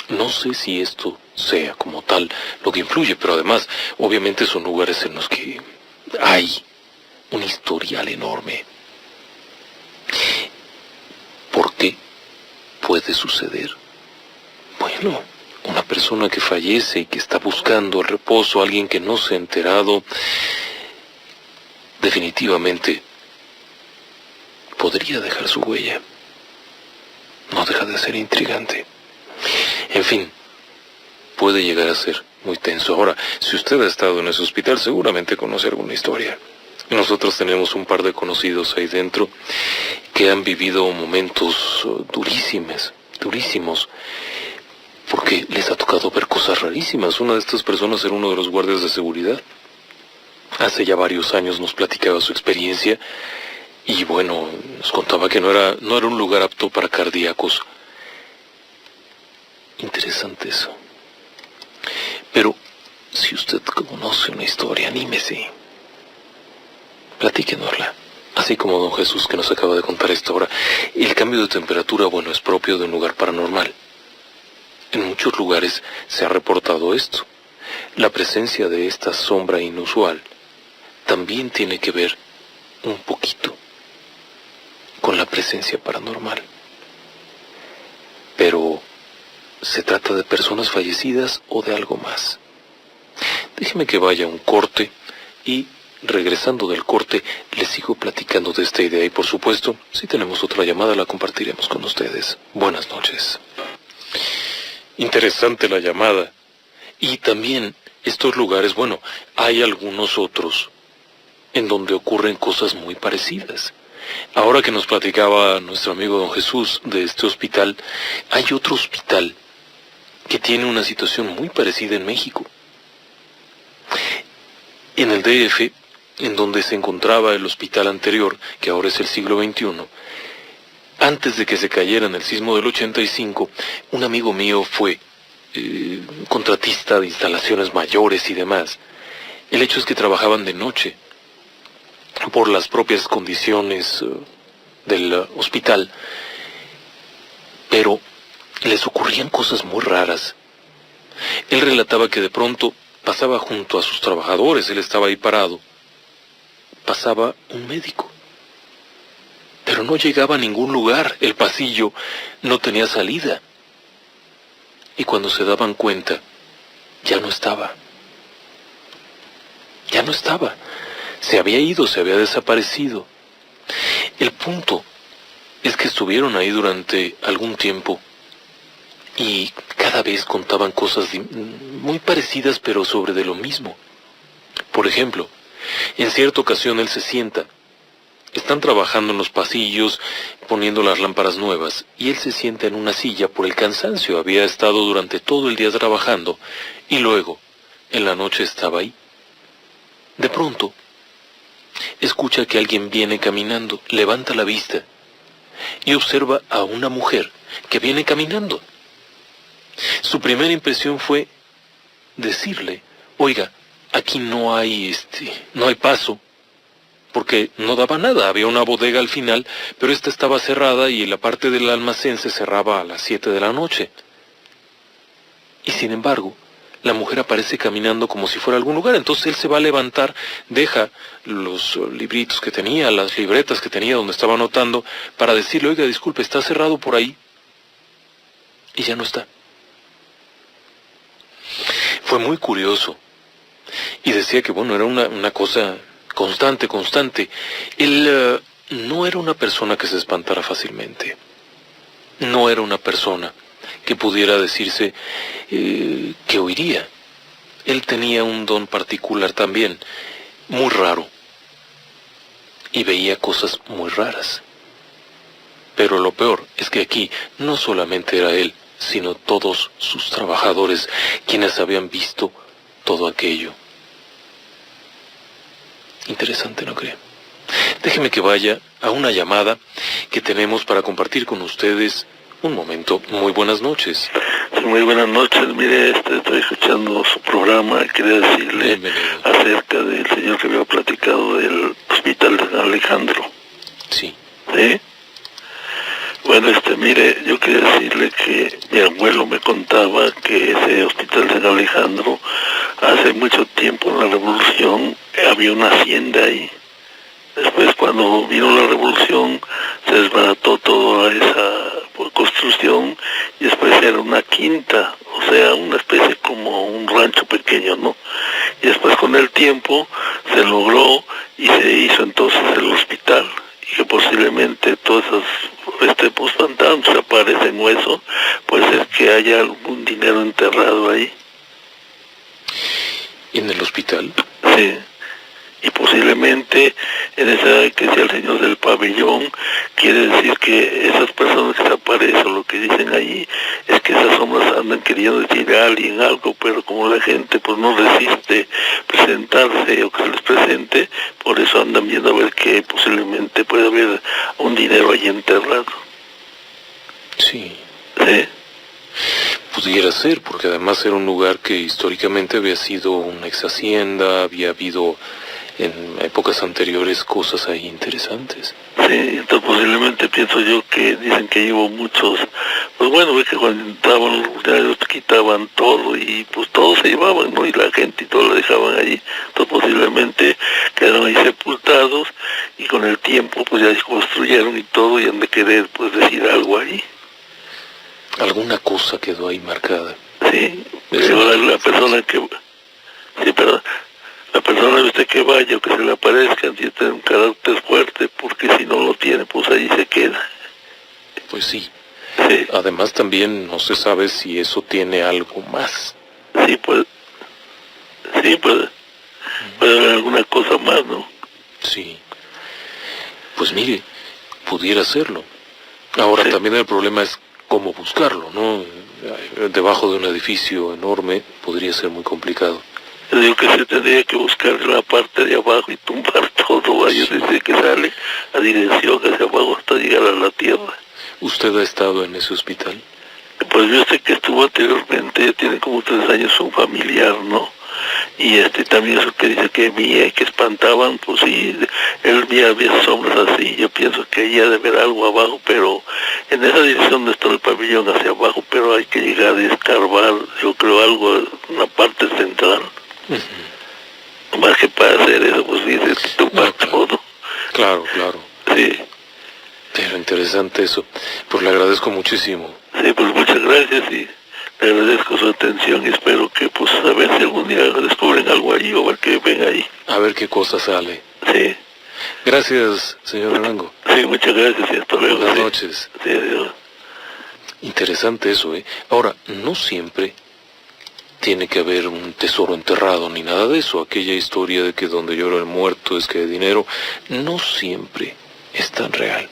No sé si esto sea como tal lo que influye, pero además, obviamente son lugares en los que hay un historial enorme. ¿Por qué puede suceder? Bueno, una persona que fallece y que está buscando el reposo, alguien que no se ha enterado, definitivamente podría dejar su huella. No deja de ser intrigante. En fin, puede llegar a ser muy tenso. Ahora, si usted ha estado en ese hospital, seguramente conoce alguna historia. Nosotros tenemos un par de conocidos ahí dentro que han vivido momentos durísimos, porque les ha tocado ver cosas rarísimas. Una de estas personas era uno de los guardias de seguridad. Hace ya varios años nos platicaba su experiencia y bueno, nos contaba que no era un lugar apto para cardíacos. Interesante eso. Pero si usted conoce una historia, anímese. Platíquenosla. Así como don Jesús que nos acaba de contar esta hora. El cambio de temperatura, bueno, es propio de un lugar paranormal. En muchos lugares se ha reportado esto. La presencia de esta sombra inusual también tiene que ver un poquito con la presencia paranormal. Pero, ¿se trata de personas fallecidas o de algo más? Déjeme que vaya a un corte y, regresando del corte, les sigo platicando de esta idea y, por supuesto, si tenemos otra llamada la compartiremos con ustedes. Buenas noches. Interesante la llamada. Y también estos lugares, bueno, hay algunos otros en donde ocurren cosas muy parecidas. Ahora que nos platicaba nuestro amigo don Jesús de este hospital, hay otro hospital que tiene una situación muy parecida en México. En el DF, en donde se encontraba el hospital anterior, que ahora es el siglo XXI, antes de que se cayera en el sismo del 85, un amigo mío fue contratista de instalaciones mayores y demás. El hecho es que trabajaban de noche por las propias condiciones del hospital, pero les ocurrían cosas muy raras. Él relataba que de pronto pasaba junto a sus trabajadores, él estaba ahí parado, pasaba un médico, pero no llegaba a ningún lugar, el pasillo no tenía salida. Y cuando se daban cuenta, ya no estaba. Se había ido, se había desaparecido. El punto es que estuvieron ahí durante algún tiempo y cada vez contaban cosas muy parecidas, pero sobre de lo mismo. Por ejemplo, en cierta ocasión él se sienta. Están trabajando en los pasillos, poniendo las lámparas nuevas, y él se sienta en una silla por el cansancio. Había estado durante todo el día trabajando, y luego, en la noche estaba ahí. De pronto, escucha que alguien viene caminando, levanta la vista, y observa a una mujer que viene caminando. Su primera impresión fue decirle, oiga, aquí no hay paso, porque no daba nada, había una bodega al final, pero esta estaba cerrada y la parte del almacén se cerraba a las 7 de la noche. Y sin embargo, la mujer aparece caminando como si fuera a algún lugar, entonces él se va a levantar, deja los libritos que tenía, las libretas que tenía donde estaba anotando, para decirle, oiga, disculpe, está cerrado por ahí, y ya no está. Fue muy curioso, y decía que bueno, era una cosa constante. Él no era una persona que se espantara fácilmente. No era una persona que pudiera decirse que oiría. Él tenía un don particular también, muy raro. Y veía cosas muy raras. Pero lo peor es que aquí no solamente era él, sino todos sus trabajadores quienes habían visto todo aquello. Interesante, ¿no cree? Déjeme que vaya a una llamada que tenemos para compartir con ustedes un momento. Muy buenas noches. Sí, muy buenas noches. Mire, estoy escuchando su programa. Quería decirle Bienvenido. Acerca del señor que había platicado del hospital de San Alejandro. Sí. ¿Sí? Bueno, mire, yo quería decirle que mi abuelo me contaba que ese hospital de San Alejandro, hace mucho tiempo en la Revolución, había una hacienda ahí. Después, cuando vino la Revolución, se desbarató toda esa construcción y después era una quinta, o sea, una especie como un rancho pequeño, ¿no? Y después, con el tiempo, se logró y se hizo entonces el hospital. Y que posiblemente todos esos pues fantasmas aparecen o eso, pues es que haya algún dinero enterrado ahí. ¿En el hospital? Sí. Y posiblemente en esa que sea el señor del pabellón, quiere decir que esas personas que se aparecen, o lo que dicen allí, es que esas sombras andan queriendo decir a alguien algo, pero como la gente pues no resiste presentarse o que se les presente, por eso andan viendo a ver que posiblemente puede haber un dinero ahí enterrado. Sí. ¿Sí? Pudiera ser, porque además era un lugar que históricamente había sido una ex hacienda, había habido en épocas anteriores cosas ahí interesantes. Sí, entonces posiblemente pienso yo que dicen que hubo muchos, pues bueno, es que cuando entraban los funcionarios quitaban todo y pues todos se llevaban, ¿no? Y la gente y todo lo dejaban allí, entonces posiblemente quedaron ahí sepultados y con el tiempo pues ya se construyeron y todo y han de querer pues decir algo ahí. Alguna cosa quedó ahí marcada. Sí, pero la persona que... Sí, pero la persona usted que vaya o que se le aparezca tiene que tener un carácter fuerte, porque si no lo tiene, pues ahí se queda. Pues sí. Sí. Además también no se sabe si eso tiene algo más. Sí, puede haber alguna cosa más, ¿no? Sí. Pues mire, pudiera serlo. Ahora Sí. también el problema es cómo buscarlo, ¿no? Debajo de un edificio enorme podría ser muy complicado. Yo digo que se tendría que buscar la parte de abajo y tumbar todo ahí desde que sale a dirección hacia abajo hasta llegar a la tierra. ¿Usted ha estado en ese hospital? Pues yo sé que estuvo anteriormente, ya tiene como 3 años un familiar, ¿no? Y también eso que dice que veía y que espantaban, pues sí, él había sombras así, yo pienso que ahí ha de ver algo abajo, pero en esa dirección donde está el pabellón hacia abajo, pero hay que llegar a escarbar, yo creo algo, una parte central. Más que para hacer eso, pues dices que tumbar todo. Claro. Sí. Pero interesante eso. Pues le agradezco muchísimo. Sí, pues muchas gracias y le agradezco su atención y espero que pues a ver si algún día descubren algo ahí o a ver qué ven ahí. A ver qué cosa sale. Sí. Gracias, señor Arango. Sí, muchas gracias y hasta luego. Buenas noches. Sí, adiós. Interesante eso, ¿eh? Ahora, no siempre tiene que haber un tesoro enterrado ni nada de eso. Aquella historia de que donde llora el muerto es que hay dinero, no siempre es tan real.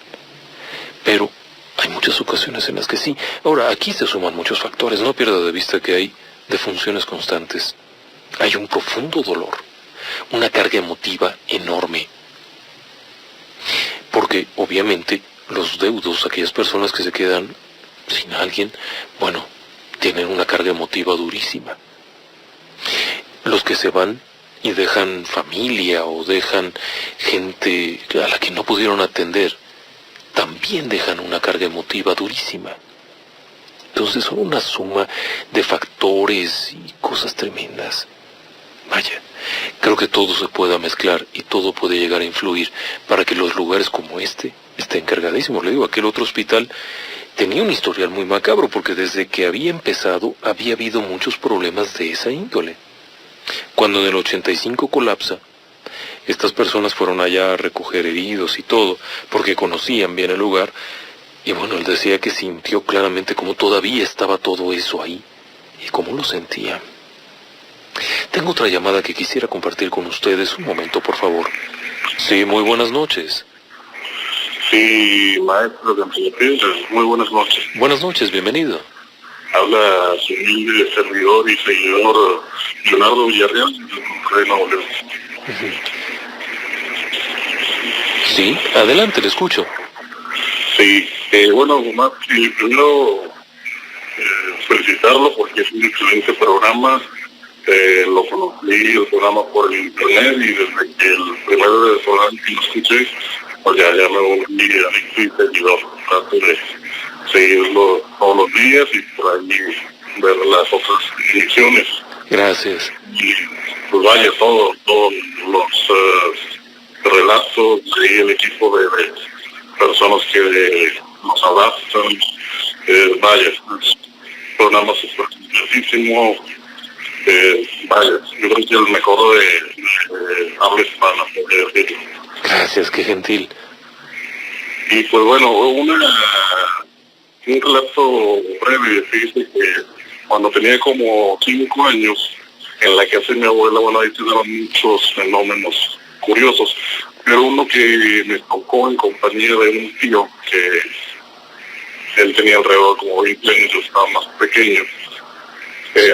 Pero hay muchas ocasiones en las que sí. Ahora, aquí se suman muchos factores. No pierda de vista que hay defunciones constantes. Hay un profundo dolor, una carga emotiva enorme. Porque, obviamente, los deudos, aquellas personas que se quedan sin alguien, bueno, tienen una carga emotiva durísima. Los que se van y dejan familia o dejan gente a la que no pudieron atender, también dejan una carga emotiva durísima. Entonces son una suma de factores y cosas tremendas. Vaya, creo que todo se pueda mezclar y todo puede llegar a influir para que los lugares como este estén cargadísimos. Le digo, aquel otro hospital tenía un historial muy macabro porque desde que había empezado había habido muchos problemas de esa índole. Cuando en el 85 colapsa, estas personas fueron allá a recoger heridos y todo, porque conocían bien el lugar, y bueno, él decía que sintió claramente cómo todavía estaba todo eso ahí, y cómo lo sentía. Tengo otra llamada que quisiera compartir con ustedes. Un momento, por favor. Sí, muy buenas noches. Sí, maestro de Antioquia, muy buenas noches. Buenas noches, bienvenido. Habla su humilde servidor y seguidor Leonardo Villarreal, de Nuevo León. Sí, adelante, le escucho. Sí, bueno, más que primero felicitarlo porque es un excelente programa. Lo conocí el programa por el internet y desde que el primer programa que lo escuché, pues ya me volví adicto y seguidor. Trato de seguirlo todos los días y por ahí ver las otras ediciones. Gracias. Y pues vaya, todos los relatos y el equipo de personas que nos abrazan, vaya, es un programa súper completísimo. Vaya, yo creo que es el mejor de habla hispana, podría decirlo. Gracias, qué gentil. Y pues bueno, un relato breve, fíjese que cuando tenía como 5 años, en la casa de mi abuela, bueno, ahí se daban muchos fenómenos curiosos, pero uno que me tocó en compañía de un tío, que él tenía alrededor como 20 años, yo estaba más pequeño.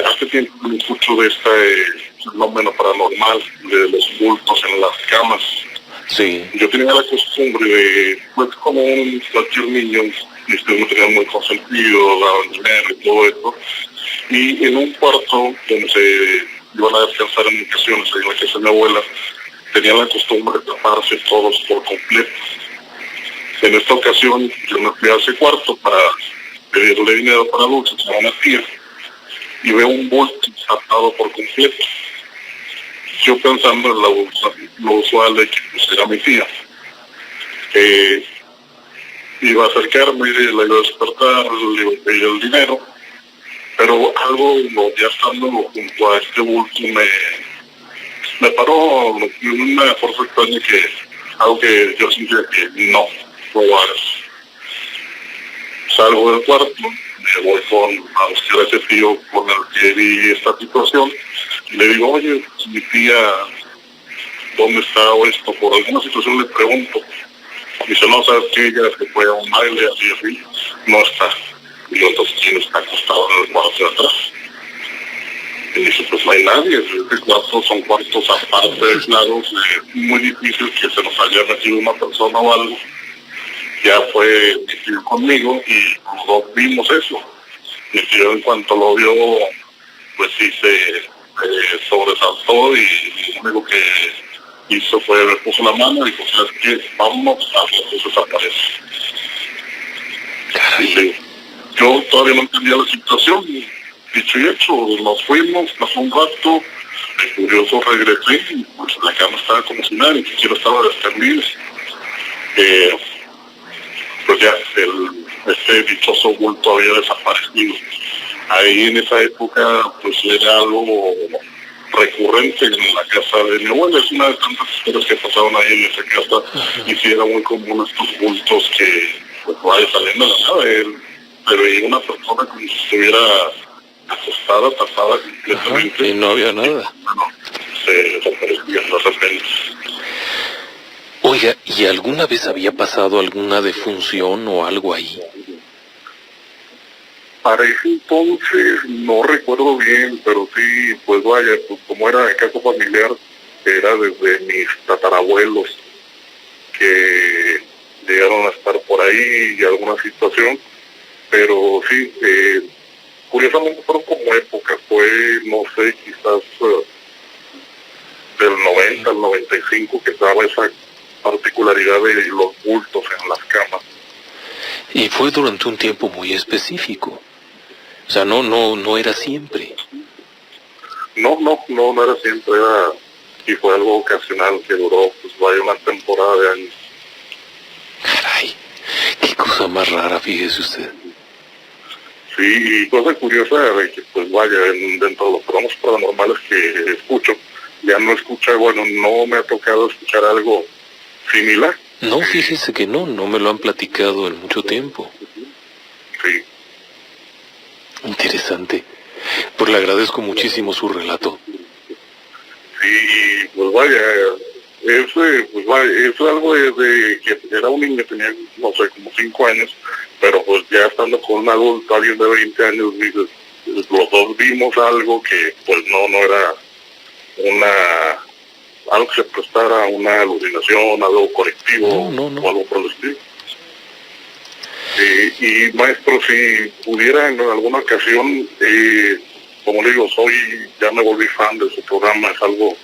Hace tiempo me escucho de este fenómeno paranormal, de los bultos en las camas. Sí. Yo tenía la costumbre de, pues como cualquier niño, no tenía muy consentido, daban dinero y todo eso. Y en un cuarto donde se iban a descansar en ocasiones, en la casa de mi abuela, tenían la costumbre de taparse todos por completo. En esta ocasión yo me fui a ese cuarto para pedirle dinero para dulces a una tía y veo un bulto tapado por completo. Yo pensando en lo usual de que pues, era mi tía. Iba a acercarme, la iba a despertar, le iba a pedir el dinero, pero algo, ya estando junto a este bulto, me paró una fuerza extraña, que algo que yo sentía que no hagas. Salgo del cuarto, me voy a buscar a ese tío con el que vi esta situación, y le digo, oye, mi tía, ¿dónde está o esto? Por alguna situación le pregunto. Dice, no, sabes que ella se fue a un baile, así, no está. Y yo, entonces, ¿quién está acostado en el cuarto de atrás? Y dice, pues no hay nadie, este cuarto son cuartos aparte, aislados, muy difícil que se nos haya metido una persona o algo. Ya fue mi tío conmigo y los dos vimos eso. Mi tío, en cuanto lo vio, pues sí se sobresaltó, y lo único que hizo fue, me puso la mano y dijo, ¿sabes qué? Vámonos, a veces desaparece. Y yo todavía no entendía la situación. Dicho y hecho, nos fuimos, pasó un rato, de curioso regresé y pues la cama estaba como si nada, ni siquiera estaba extendida. Pues ya, este dichoso bulto había desaparecido. Ahí en esa época, pues era algo recurrente en la casa de mi abuela. Es una de tantas historias que pasaban ahí en esa casa. Y sí era muy común estos bultos que pues vaya saliendo de la nada. Pero veía una persona como si estuviera acostada, tapada completamente. Y no había nada. Bueno, se desaparecía de repente. Oiga, ¿y alguna vez había pasado alguna defunción o algo ahí? Para ese entonces no recuerdo bien, pero sí, pues vaya, pues como era de caso familiar, era desde mis tatarabuelos que llegaron a estar por ahí y alguna situación, pero sí, curiosamente fueron como épocas, fue, no sé, quizás del 90 al 95 que estaba esa particularidad de los bultos en las camas. Y fue durante un tiempo muy específico. O sea, no era siempre. No era siempre, y fue algo ocasional que duró, pues vaya, una temporada de años. Caray, qué cosa más rara, fíjese usted. Sí, y cosa curiosa de que, pues vaya, dentro de los programas paranormales que escucho, ya no escucha, bueno, no me ha tocado escuchar algo similar. No, fíjese que no me lo han platicado en mucho tiempo. Sí. Interesante. Pues le agradezco muchísimo su relato. Sí, pues vaya, pues vaya, es algo desde que era un niño, tenía, no sé, como 5 años, pero pues ya estando con un adulto, alguien de 20 años, dices, los dos vimos algo que pues no era algo que se prestara a una alucinación, algo colectivo, No. o algo por el estilo. Y maestro, si pudiera en alguna ocasión, como le digo, ya me volví fan de su programa, es algo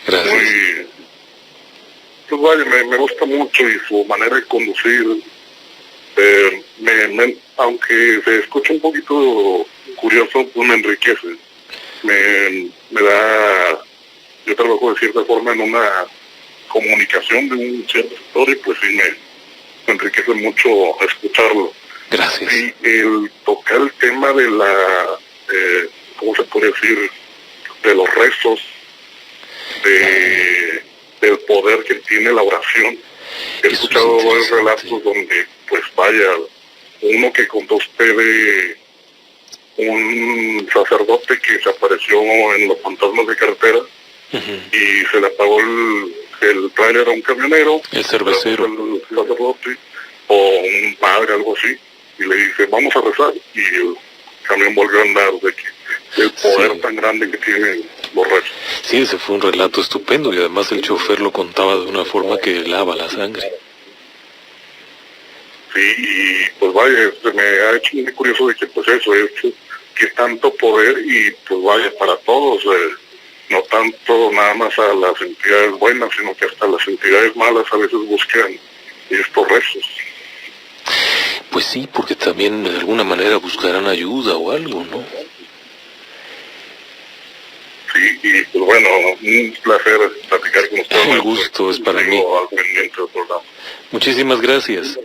Gracias. muy, pues vaya, me gusta mucho y su manera de conducir, aunque se escucha un poquito curioso, pues me enriquece, me da, yo trabajo de cierta forma en una comunicación de un cierto sector y pues sí me enriquece mucho escucharlo. Gracias. Y el tocar el tema de ¿cómo se puede decir? De los rezos, del poder que tiene la oración. He escuchado varios relatos donde, pues vaya, uno que contó usted de un sacerdote que se apareció en los fantasmas de carretera y se le apagó el tráiler a un camionero, el cervecero, el sacerdote o un padre, algo así, y le dice, vamos a rezar, y el camión volvió a andar, de que el poder tan grande que tienen los rezos. Sí, ese fue un relato estupendo y además el chofer lo contaba de una forma que helaba la sangre. Sí, y pues vaya, me ha hecho muy curioso de que pues eso es que tanto poder y pues vaya para todos, no tanto nada más a las entidades buenas, sino que hasta las entidades malas a veces buscan estos rezos. Pues sí, porque también de alguna manera buscarán ayuda o algo, ¿no? Sí, y pues bueno, un placer platicar con ustedes. El gusto es para mí. Al pendiente del programa. Muchísimas gracias.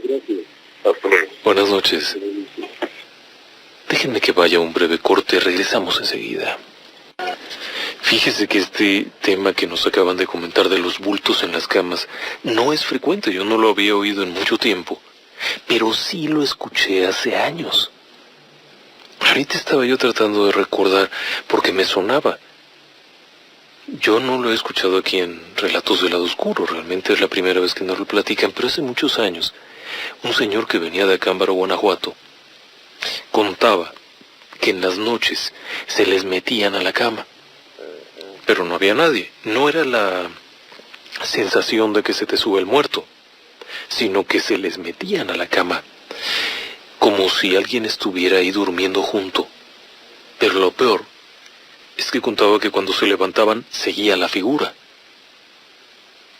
Hasta luego. Buenas noches. Déjenme que vaya a un breve corte, regresamos enseguida. Fíjese que este tema que nos acaban de comentar de los bultos en las camas no es frecuente, yo no lo había oído en mucho tiempo, pero sí lo escuché hace años. Ahorita estaba yo tratando de recordar porque me sonaba. Yo no lo he escuchado aquí en Relatos del Lado Oscuro, realmente es la primera vez que nos lo platican, pero hace muchos años, un señor que venía de Acámbaro, Guanajuato, contaba que en las noches se les metían a la cama, pero no había nadie. No era la sensación de que se te sube el muerto, sino que se les metían a la cama, como si alguien estuviera ahí durmiendo junto. Pero lo peor es que contaba que cuando se levantaban seguía la figura,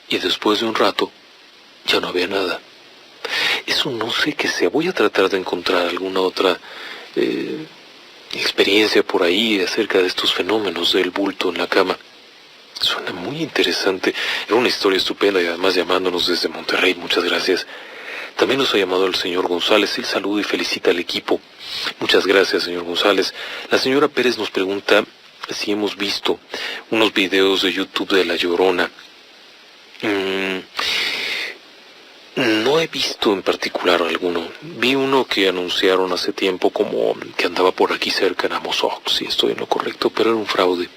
y después de un rato ya no había nada. Eso no sé qué sea. Voy a tratar de encontrar alguna otra experiencia por ahí acerca de estos fenómenos del bulto en la cama. Suena muy interesante. Era una historia estupenda y además llamándonos desde Monterrey. Muchas gracias. También nos ha llamado el señor González. Él saluda y felicita al equipo. Muchas gracias, señor González. La señora Pérez nos pregunta si hemos visto unos videos de YouTube de La Llorona. No he visto en particular alguno. Vi uno que anunciaron hace tiempo como que andaba por aquí cerca en Amozoc, si estoy en lo correcto, pero era un fraude.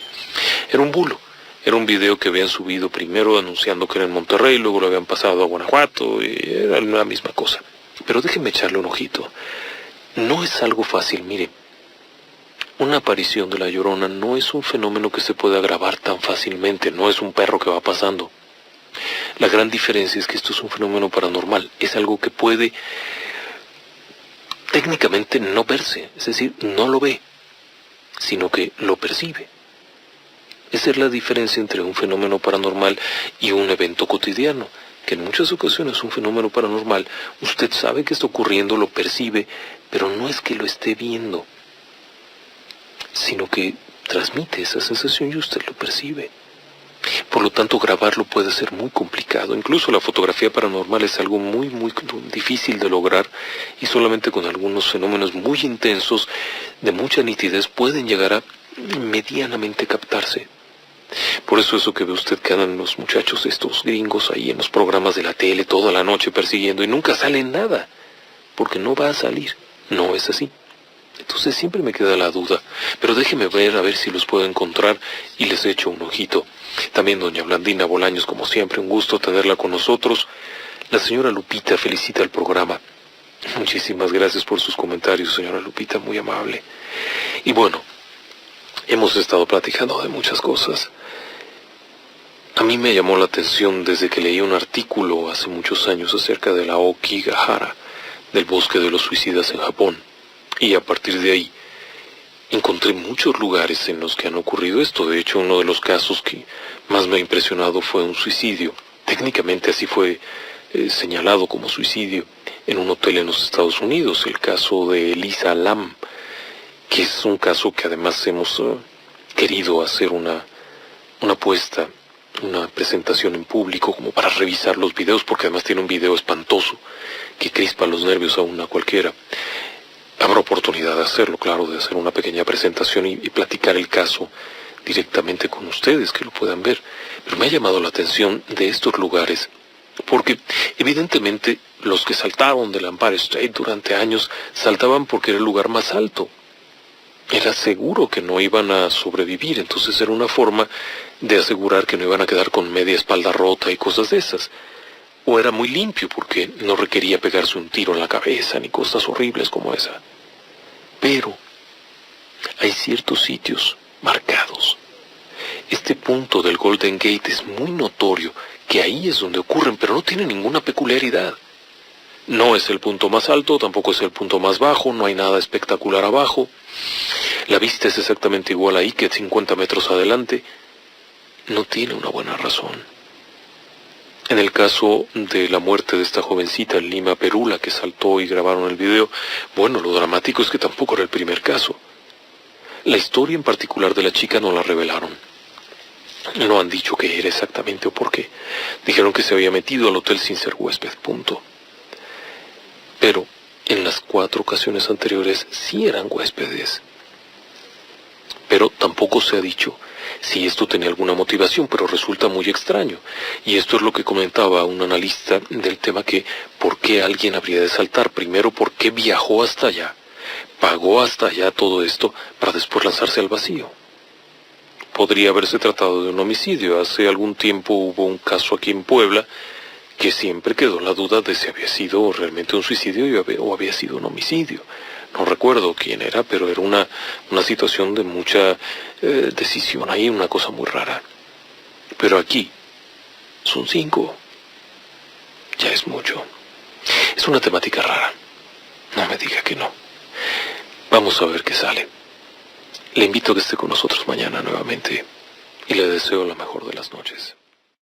Era un bulo. Era un video que habían subido primero anunciando que era en Monterrey, luego lo habían pasado a Guanajuato, y era la misma cosa. Pero déjenme echarle un ojito. No es algo fácil, mire. Una aparición de La Llorona no es un fenómeno que se pueda grabar tan fácilmente, no es un perro que va pasando. La gran diferencia es que esto es un fenómeno paranormal, es algo que puede técnicamente no verse, es decir, no lo ve, sino que lo percibe. Esa es la diferencia entre un fenómeno paranormal y un evento cotidiano, que en muchas ocasiones un fenómeno paranormal, usted sabe que está ocurriendo, lo percibe, pero no es que lo esté viendo, sino que transmite esa sensación y usted lo percibe. Por lo tanto, grabarlo puede ser muy complicado. Incluso la fotografía paranormal es algo muy difícil de lograr, y solamente con algunos fenómenos muy intensos, de mucha nitidez, pueden llegar a medianamente captarse. Por eso que ve usted que andan los muchachos estos gringos ahí en los programas de la tele toda la noche persiguiendo y nunca sale nada, porque no va a salir. No es así. Entonces siempre me queda la duda, pero déjeme ver a ver si los puedo encontrar y les echo un ojito. También doña Blandina Bolaños, como siempre, un gusto tenerla con nosotros. La señora Lupita felicita el programa. Muchísimas gracias por sus comentarios, señora Lupita, muy amable. Y bueno, hemos estado platicando de muchas cosas. A mí me llamó la atención desde que leí un artículo hace muchos años acerca de la Aokigahara, del bosque de los suicidas en Japón. Y a partir de ahí, encontré muchos lugares en los que han ocurrido esto. De hecho, uno de los casos que más me ha impresionado fue un suicidio. Técnicamente así fue señalado como suicidio en un hotel en los Estados Unidos. El caso de Elisa Lam, que es un caso que además hemos querido hacer una presentación en público como para revisar los videos, porque además tiene un video espantoso que crispa los nervios a cualquiera. Habrá oportunidad de hacerlo, claro, de hacer una pequeña presentación y platicar el caso directamente con ustedes, que lo puedan ver. Pero me ha llamado la atención de estos lugares, porque evidentemente los que saltaron del Empire State durante años saltaban porque era el lugar más alto. Era seguro que no iban a sobrevivir, entonces era una forma de asegurar que no iban a quedar con media espalda rota y cosas de esas. O era muy limpio porque no requería pegarse un tiro en la cabeza ni cosas horribles como esa. Pero hay ciertos sitios marcados. Este punto del Golden Gate es muy notorio, que ahí es donde ocurren, pero no tiene ninguna peculiaridad. No es el punto más alto, tampoco es el punto más bajo, no hay nada espectacular abajo. La vista es exactamente igual ahí que 50 metros adelante. No tiene una buena razón. En el caso de la muerte de esta jovencita en Lima, Perú, la que saltó y grabaron el video, bueno, lo dramático es que tampoco era el primer caso. La historia en particular de la chica no la revelaron. No han dicho qué era exactamente o por qué. Dijeron que se había metido al hotel sin ser huésped, punto. Pero en las 4 ocasiones anteriores sí eran huéspedes. Pero tampoco se ha dicho si esto tenía alguna motivación, pero resulta muy extraño. Y esto es lo que comentaba un analista del tema, que ¿por qué alguien habría de saltar? Primero, ¿por qué viajó hasta allá? Pagó hasta allá todo esto para después lanzarse al vacío. Podría haberse tratado de un homicidio. Hace algún tiempo hubo un caso aquí en Puebla que siempre quedó la duda de si había sido realmente un suicidio o había sido un homicidio. No recuerdo quién era, pero era una situación de mucha decisión ahí, una cosa muy rara. Pero aquí son 5. Ya es mucho. Es una temática rara. No me diga que no. Vamos a ver qué sale. Le invito a que esté con nosotros mañana nuevamente y le deseo la mejor de las noches.